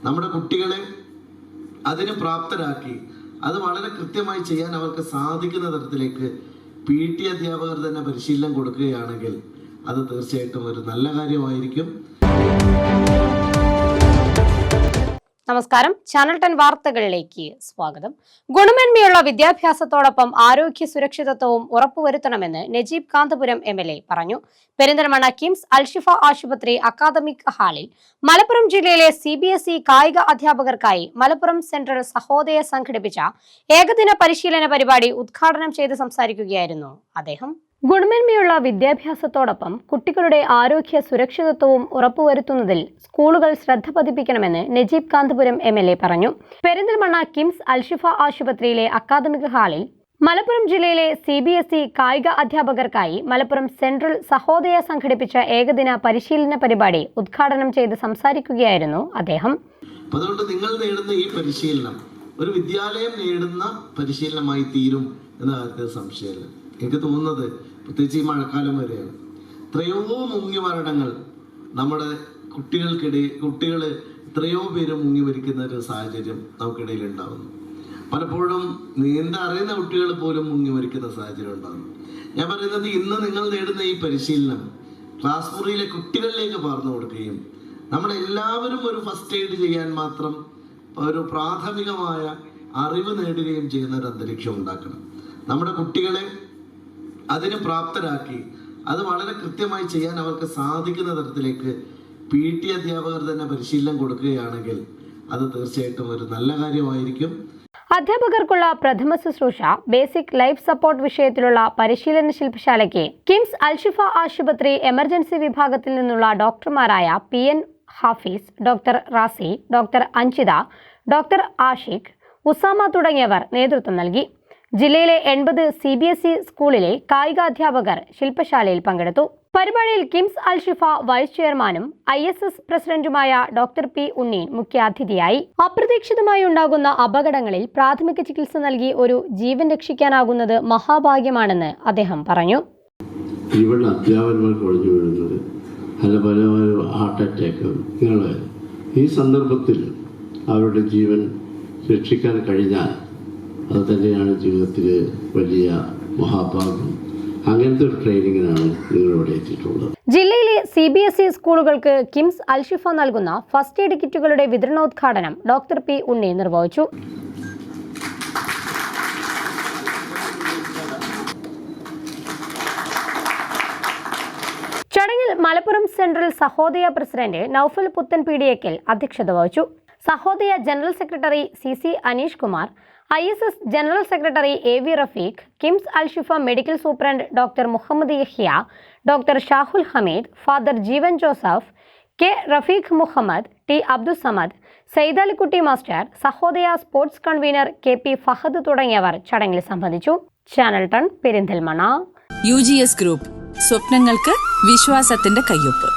നമ്മുടെ കുട്ടികളെ അതിന് പ്രാപ്തരാക്കി അത് വളരെ കൃത്യമായി ചെയ്യാൻ അവർക്ക് സാധിക്കുന്ന തരത്തിലേക്ക് PT അധ്യാപകർ തന്നെ പരിശീലനം കൊടുക്കുകയാണെങ്കിൽ അത് തീർച്ചയായിട്ടും ഒരു നല്ല കാര്യമായിരിക്കും. നമസ്കാരം, ചാനൽ 10 വാർത്തകളിലേക്ക് സ്വാഗതം. ഗുണമേന്മയുള്ള വിദ്യാഭ്യാസത്തോടൊപ്പം ആരോഗ്യ സുരക്ഷിതത്വവും ഉറപ്പുവരുത്തണമെന്ന് നജീബ് കാന്തപുരം MLA പറഞ്ഞു. പെരിന്തൽമണ്ണ കിംസ് അൽഷിഫ ആശുപത്രി അക്കാദമിക് ഹാളിൽ മലപ്പുറം ജില്ലയിലെ CBSE കായിക അധ്യാപകർക്കായി മലപ്പുറം സെൻട്രൽ സഹോദയ സംഘടിപ്പിച്ച ഏകദിന പരിശീലന പരിപാടി ഉദ്ഘാടനം ചെയ്ത് സംസാരിക്കുകയായിരുന്നു അദ്ദേഹം. ഗുണമേന്മയുള്ള വിദ്യാഭ്യാസത്തോടൊപ്പം കുട്ടികളുടെ ആരോഗ്യ സുരക്ഷിതത്വവും ഉറപ്പുവരുത്തുന്നതിൽ സ്കൂളുകൾ ശ്രദ്ധ പതിപ്പിക്കണമെന്ന് നജീബ് കാന്തപുരം MLA പറഞ്ഞു. പെരിന്തൽമണ്ണ കിംസ് അൽഷിഫ ആശുപത്രിയിലെ അക്കാദമിക് ഹാളിൽ മലപ്പുറം ജില്ലയിലെ CBSE കായിക അധ്യാപകർക്കായി മലപ്പുറം സെൻട്രൽ സഹോദയ സംഘടിപ്പിച്ച ഏകദിന പരിശീലന പരിപാടി ഉദ്ഘാടനം ചെയ്ത് സംസാരിക്കുകയായിരുന്നു അദ്ദേഹം. അതുകൊണ്ട് നിങ്ങൾ നേടുന്ന ഈ പരിശീലനം ഒരു വിദ്യാലയം നേടുന്ന പരിശീലനമായി തീരും എന്ന കാര്യത്തിൽ സംശയമില്ല. എനിക്ക് തോന്നുന്നത് പ്രത്യേകിച്ച് ഈ മഴക്കാലം വരെയാണ് എത്രയോ മുങ്ങി മരണങ്ങൾ നമ്മുടെ കുട്ടികൾ എത്രയോ പേര് മുങ്ങി മരിക്കുന്ന ഒരു സാഹചര്യം നമുക്കിടയിൽ ഉണ്ടാകുന്നു. പലപ്പോഴും നീന്താൻ അറിയുന്ന കുട്ടികൾ പോലും മുങ്ങി മരിക്കുന്ന സാഹചര്യം ഉണ്ടാകുന്നു. ഞാൻ പറയുന്നത് ഇന്ന് നിങ്ങൾ നേടുന്ന ഈ പരിശീലനം ക്ലാസ് മുറിയിലെ കുട്ടികളിലേക്ക് പകർന്നു കൊടുക്കുകയും നമ്മളെല്ലാവരും ഒരു ഫസ്റ്റ് എയ്ഡ് ചെയ്യാൻ മാത്രം ഒരു പ്രാഥമികമായ അറിവ് നേടുകയും ചെയ്യുന്ന ഒരു അന്തരീക്ഷം ഉണ്ടാക്കണം. നമ്മുടെ കുട്ടികളെ അതിന് പ്രാപ്തരാക്കി അത് വളരെ കൃത്യമായി ചെയ്യാൻ അവർക്ക് സാധിക്കുന്ന തരത്തിലേക്ക് PT അധ്യാപകർ തന്നെ പരിശീലനം കൊടുക്കുകയാണെങ്കിൽ അത് തീർച്ചയായിട്ടും ഒരു നല്ല കാര്യമായിരിക്കും. അധ്യാപകർക്കുള്ള പ്രഥമ ശുശ്രൂഷ, ബേസിക് ലൈഫ് സപ്പോർട്ട് വിഷയത്തിലുള്ള പരിശീലന ശില്പശാലയ്ക്ക് കിംസ് അൽഷിഫ ആശുപത്രി എമർജൻസി വിഭാഗത്തിൽ നിന്നുള്ള ഡോക്ടർമാരായ PN Hafeez, doctor Razi, doctor Anjitha, doctor Ashiq, Usama തുടങ്ങിയവർ നേതൃത്വം നൽകി. ജില്ലയിലെ 80 CBSE സ്കൂളിലെ കായിക അധ്യാപകർ ശില്പശാലയിൽ പങ്കെടുത്തു. പരിപാടിയിൽ കിംസ് അൽഷിഫ വൈസ് ചെയർമാനും ISS പ്രസിഡന്റുമായ ഡോക്ടർ P. ഉണ്ണീൻ മുഖ്യാതിഥിയായി. അപ്രതീക്ഷിതമായി ഉണ്ടാകുന്ന അപകടങ്ങളിൽ പ്രാഥമിക ചികിത്സ നൽകി ഒരു ജീവൻ രക്ഷിക്കാനാകുന്നത് മഹാഭാഗ്യമാണെന്ന് അദ്ദേഹം പറഞ്ഞു. ഇവിടെ അധ്യാപകന്മാർക്ക് ഒഴിഞ്ഞു വീഴുന്നത് ഫലപരമായ ഹാർട്ട് അറ്റാക്ക് ഇങ്ങനെയുള്ള ഈ സന്ദർഭത്തിൽ അവരുടെ ജീവൻ രക്ഷിക്കാൻ കഴിഞ്ഞാൽ അത് തന്നെയാണ് ജീവിതത്തിൽ വലിയ മഹാഭാഗ്യം. അങ്ങനത്തെ ഒരു ട്രെയിനിങ്ങിനാണ് നിങ്ങളിവിടെ എത്തിയിട്ടുള്ളത്. ജില്ലയിലെ CBSE സ്കൂളുകൾക്ക് കിംസ് അൽഷിഫ നൽകുന്ന ഫസ്റ്റ് എയ്ഡ് കിറ്റുകളുടെ വിതരണോദ്ഘാടനം ഡോക്ടർ P. ഉണ്ണി നിർവഹിച്ചു. ചടങ്ങിൽ മലപ്പുറം സെൻട്രൽ സഹോദയ പ്രസിഡന്റ് നൌഫൽ പുത്തൻ പീഡിയക്കൽ അധ്യക്ഷത വഹിച്ചു. Sahodaya general secretary CC Aneesh Kumar, ISS general secretary AV Rafeeq, KIMS Alshifa medical superintendent doctor Muhammad Yahya, doctor Shahul Hameed, father Jeevan Joseph, K. Rafeeq Muhammad, T. Abdul Samad, Saidalikutty master, Sahodaya sports convener KP Fahad തുടങ്ങിയവർ ചടങ്ങിൽ സംബന്ധിച്ചു. ചാനൽ 10 പെരിന്തൽമണ്ണ. UGS ഗ്രൂപ്പ്, സ്വപ്നങ്ങൾക്ക് വിശ്വാസത്തിന്റെ കയ്യൊപ്പ്.